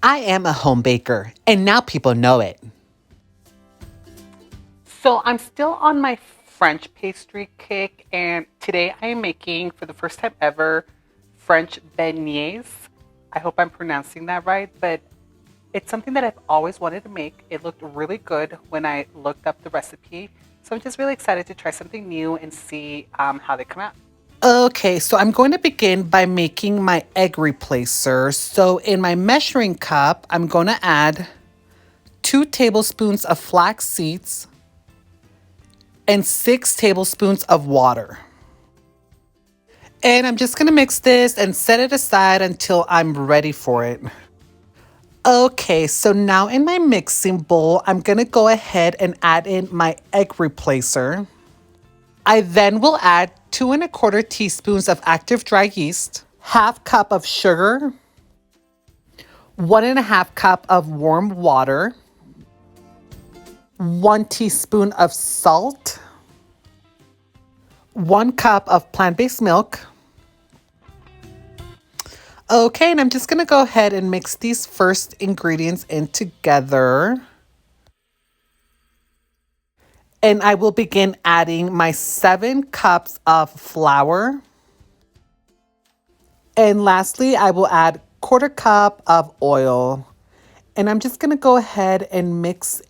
I am a home baker, and now people know it. So I'm still on my French pastry kick, and today I am making, for the first time ever, French beignets. I hope I'm pronouncing that right, but it's something that I've always wanted to make. It looked really good when I looked up the recipe, so I'm just really excited to try something new and see how they come out. Okay, so I'm going to begin by making my egg replacer. So in my measuring cup, I'm going to add 2 tablespoons of flax seeds and 6 tablespoons of water. And I'm just going to mix this and set it aside until I'm ready for it. Okay, so now in my mixing bowl, I'm going to go ahead and add in my egg replacer. I then will add 2 1/4 teaspoons of active dry yeast, half cup of sugar, 1 1/2 cup of warm water, 1 teaspoon of salt, 1 cup of plant-based milk. Okay, and I'm just gonna go ahead and mix these first ingredients in together. And I will begin adding my 7 cups of flour. And lastly, I will add 1/4 cup of oil. And I'm just gonna go ahead and mix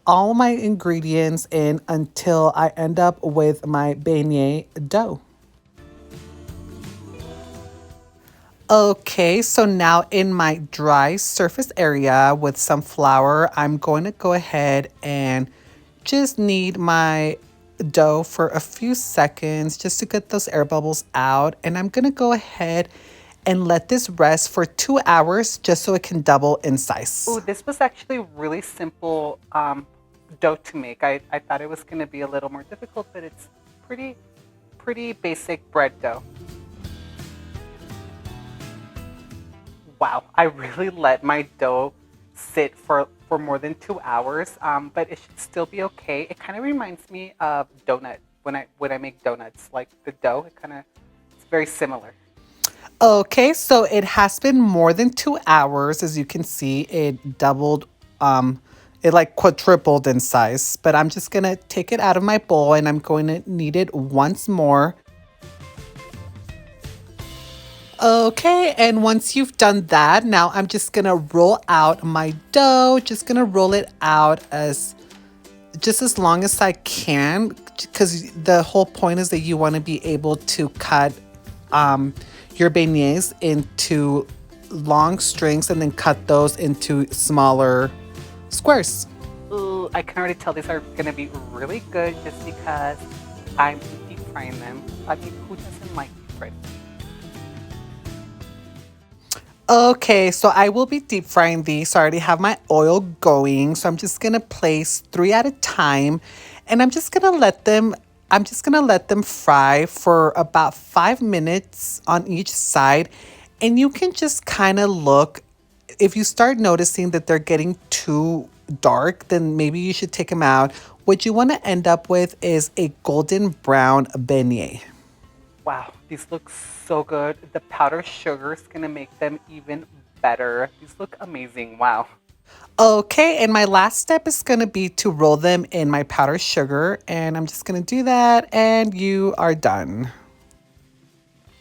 all my ingredients in until I end up with my beignet dough. Okay, so now in my dry surface area with some flour, I'm going to go ahead and just knead my dough for a few seconds just to get those air bubbles out. And I'm gonna go ahead and let this rest for 2 hours just so it can double in size. Oh, this was actually really simple dough to make. I thought it was gonna be a little more difficult, but it's pretty basic bread dough. Wow, I really let my dough sit for more than 2 hours, but it should still be okay. It kind of reminds me of donut when I make donuts, like the dough. It's very similar. Okay, so it has been more than 2 hours. As you can see, it doubled, it like quadrupled in size. But I'm just gonna take it out of my bowl and I'm going to knead it once more. Okay, and once you've done that, now I'm just gonna roll out my dough. Just gonna roll it out just as long as I can, because the whole point is that you want to be able to cut your beignets into long strings and then cut those into smaller squares. Ooh, I can already tell these are gonna be really good just because I'm deep frying them. I mean, who doesn't like deep fried? Okay, so I will be deep frying these. So I already have my oil going. So I'm just gonna place 3 at a time, and I'm just gonna let them fry for about 5 minutes on each side. And you can just kind of look. If you start noticing that they're getting too dark, then maybe you should take them out. What you want to end up with is a golden brown beignet. Wow, these look so good. The powdered sugar is gonna make them even better. These look amazing, wow. Okay, and my last step is gonna be to roll them in my powdered sugar, and I'm just gonna do that, and you are done.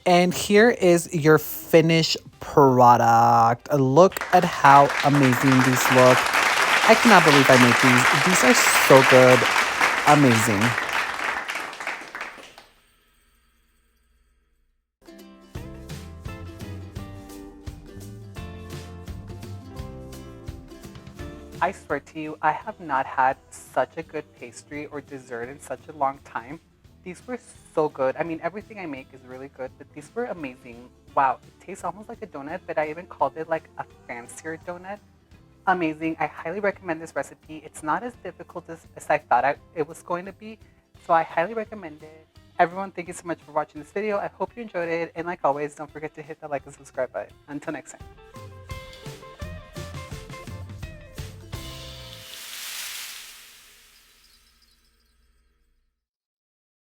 And here is your finished product. Look at how amazing these look. I cannot believe I made these. These are so good, amazing. I swear to you, I have not had such a good pastry or dessert in such a long time. These were so good. I mean, everything I make is really good, but these were amazing. Wow, it tastes almost like a donut, but I even called it like a fancier donut. Amazing. I highly recommend this recipe. It's not as difficult as I thought it was going to be, so I highly recommend it. Everyone, thank you so much for watching this video. I hope you enjoyed it, and like always, don't forget to hit that like and subscribe button. Until next time.